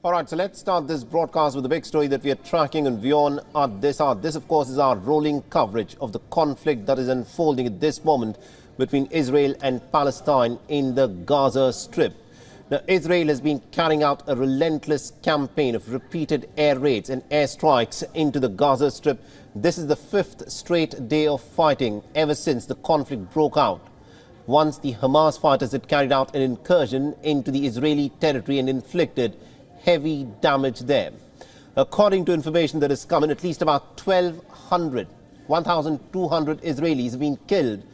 All right, so let's start this broadcast with the big story that we are tracking on WION at this hour. This, of course, is our rolling coverage of the conflict that is unfolding at this moment between Israel and Palestine in the Gaza Strip. Now, Israel has been carrying out a relentless campaign of repeated air raids and airstrikes into the Gaza Strip. This is the fifth straight day of fighting ever since the conflict broke out. Once the Hamas fighters had carried out an incursion into the Israeli territory and inflicted heavy damage there. According to information that has come in, at least about 1,200 Israelis have been killed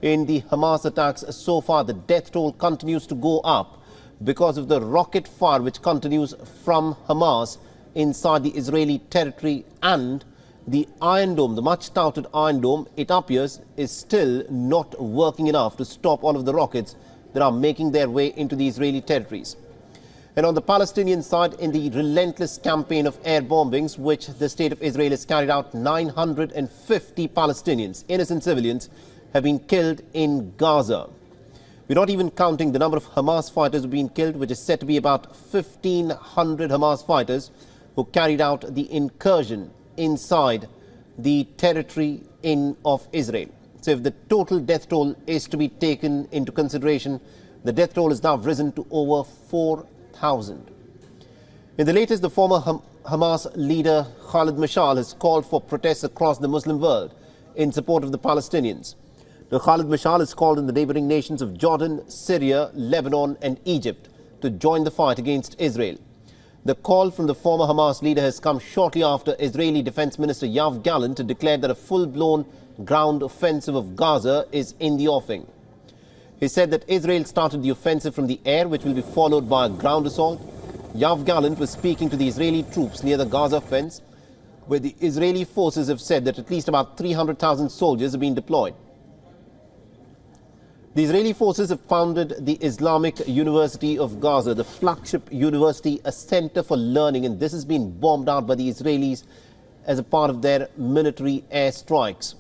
in the Hamas attacks so far. The death toll continues to go up because of the rocket fire which continues from Hamas inside the Israeli territory, and the Iron Dome, the much touted Iron Dome, it appears is still not working enough to stop all of the rockets that are making their way into the Israeli territories. And on the Palestinian side, in the relentless campaign of air bombings, which the state of Israel has carried out, 950 Palestinians, innocent civilians, have been killed in Gaza. We're not even counting the number of Hamas fighters who have been killed, which is said to be about 1,500 Hamas fighters who carried out the incursion inside the territory of Israel. So if the total death toll is to be taken into consideration, the death toll has now risen to over 4,000. In the latest, the former Hamas leader Khalid Mashal has called for protests across the Muslim world in support of the Palestinians. Now, Khalid Mashal has called on the neighboring nations of Jordan, Syria, Lebanon and Egypt to join the fight against Israel. The call from the former Hamas leader has come shortly after Israeli Defense Minister Yoav Gallant declared that a full-blown ground offensive of Gaza is in the offing. He said that Israel started the offensive from the air, which will be followed by a ground assault. Yoav Gallant was speaking to the Israeli troops near the Gaza fence, where the Israeli forces have said that at least about 300,000 soldiers have been deployed. The Israeli forces have founded the Islamic University of Gaza, the flagship university, a center for learning, and this has been bombed out by the Israelis as a part of their military airstrikes.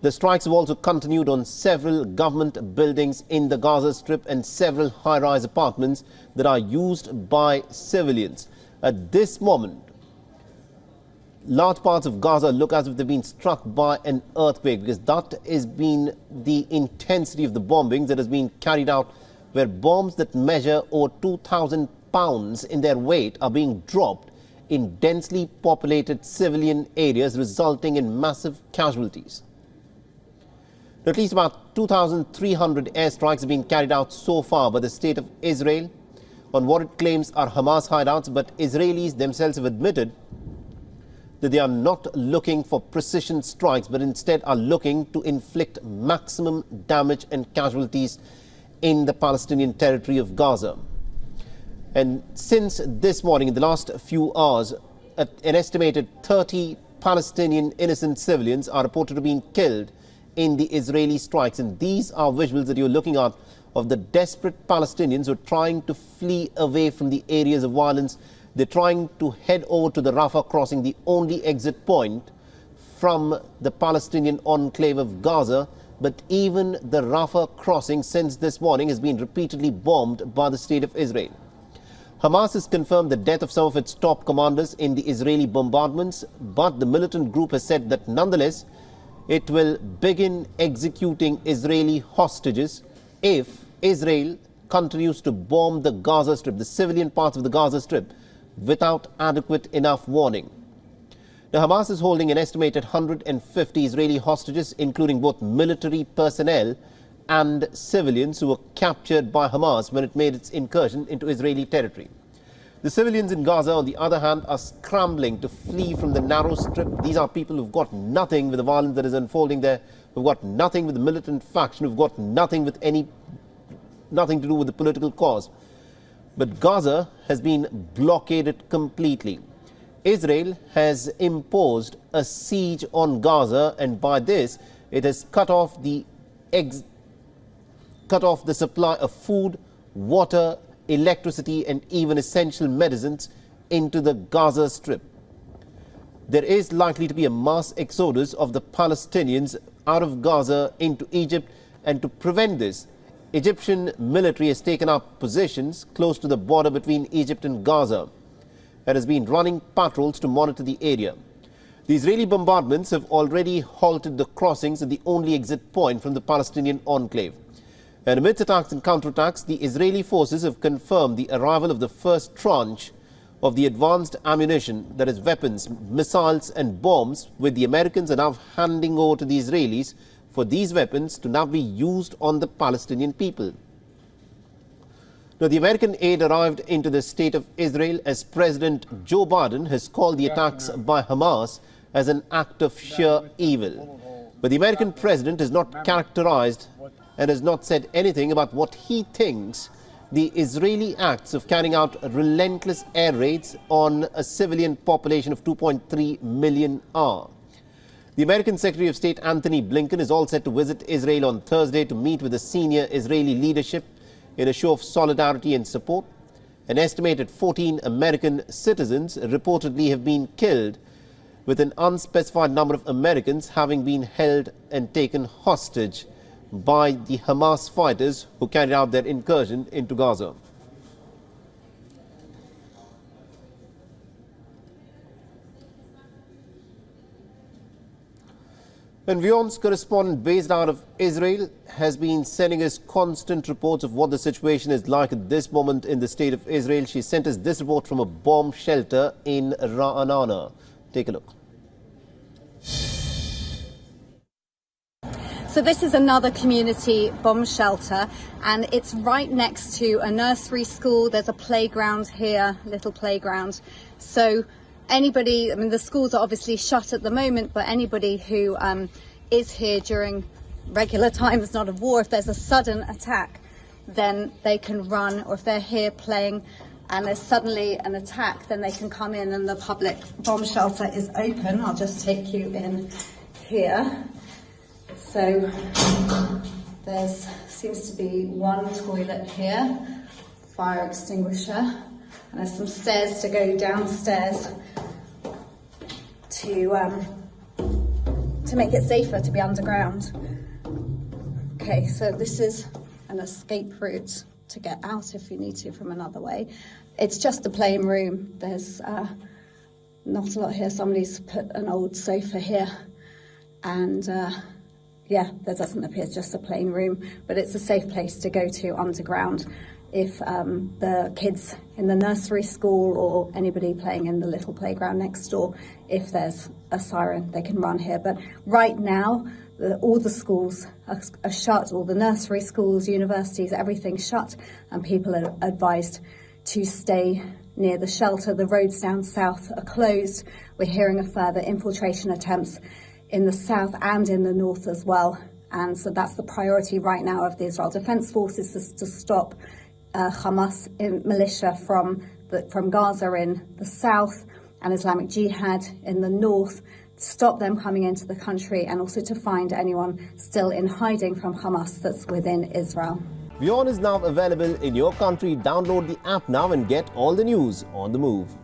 The strikes have also continued on several government buildings in the Gaza Strip and several high-rise apartments that are used by civilians. At this moment, large parts of Gaza look as if they've been struck by an earthquake, because that has been the intensity of the bombings that has been carried out, where bombs that measure over 2,000 pounds in their weight are being dropped in densely populated civilian areas, resulting in massive casualties. At least about 2,300 airstrikes have been carried out so far by the state of Israel on what it claims are Hamas hideouts, but Israelis themselves have admitted that they are not looking for precision strikes, but instead are looking to inflict maximum damage and casualties in the Palestinian territory of Gaza. And since this morning, in the last few hours, an estimated 30 Palestinian innocent civilians are reported to have been killed in the Israeli strikes. And these are visuals that you're looking at of the desperate Palestinians who are trying to flee away from the areas of violence. They're trying to head over to the Rafah crossing, the only exit point from the Palestinian enclave of Gaza. But even the Rafah crossing since this morning has been repeatedly bombed by the state of Israel. Hamas has confirmed the death of some of its top commanders in the Israeli bombardments, but the militant group has said that nonetheless it will begin executing Israeli hostages if Israel continues to bomb the Gaza Strip, the civilian parts of the Gaza Strip, without adequate enough warning. Now, Hamas is holding an estimated 150 Israeli hostages, including both military personnel and civilians who were captured by Hamas when it made its incursion into Israeli territory. The civilians in Gaza, on the other hand, are scrambling to flee from the narrow strip. These are people who've got nothing with the violence that is unfolding there, who've got nothing with the militant faction, who've got nothing to do with the political cause. But Gaza has been blockaded completely. Israel has imposed a siege on Gaza, and by this it has cut off the supply of food, water, electricity and even essential medicines into the Gaza Strip. There is likely to be a mass exodus of the Palestinians out of Gaza into Egypt, and to prevent this, Egyptian military has taken up positions close to the border between Egypt and Gaza. and has been running patrols to monitor the area. The Israeli bombardments have already halted the crossings at the only exit point from the Palestinian enclave. And amidst attacks and counterattacks, the Israeli forces have confirmed the arrival of the first tranche of the advanced ammunition, that is weapons, missiles and bombs, with the Americans are now handing over to the Israelis for these weapons to now be used on the Palestinian people. Now, the American aid arrived into the state of Israel as President Joe Biden has called the attacks by Hamas as an act of sheer evil. But the American president is not characterized and has not said anything about what he thinks the Israeli acts of carrying out relentless air raids on a civilian population of 2.3 million are. The American Secretary of State Antony Blinken is all set to visit Israel on Thursday to meet with the senior Israeli leadership in a show of solidarity and support. An estimated 14 American citizens reportedly have been killed, with an unspecified number of Americans having been held and taken hostage by the Hamas fighters who carried out their incursion into Gaza. And WION's correspondent based out of Israel has been sending us constant reports of what the situation is like at this moment in the state of Israel. She sent us this report from a bomb shelter in Ra'anana. Take a look. So this is another community bomb shelter, and it's right next to a nursery school. There's a playground here, little playground. So anybody, I mean, the schools are obviously shut at the moment, but anybody who is here during regular times, not of war, if there's a sudden attack, then they can run, or if they're here playing and there's suddenly an attack, then they can come in, and the public bomb shelter is open. I'll just take you in here. So there's seems to be one toilet here, fire extinguisher, and there's some stairs to go downstairs to make it safer to be underground. Okay, so this is an escape route to get out if you need to from another way. It's just a plain room. There's not a lot here. Somebody's put an old sofa here, and yeah, there doesn't appear, just a plain room, but it's a safe place to go to underground if the kids in the nursery school or anybody playing in the little playground next door, if there's a siren, they can run here. But right now, all the schools are shut, all the nursery schools, universities, everything's shut, and people are advised to stay near the shelter. The roads down south are closed. We're hearing of further infiltration attempts in the south and in the north as well. And so that's the priority right now of the Israel Defense Forces, is to stop Hamas militia from Gaza in the south and Islamic Jihad in the north, to stop them coming into the country, and also to find anyone still in hiding from Hamas that's within Israel. WION is now available in your country. Download the app now and get all the news on the move.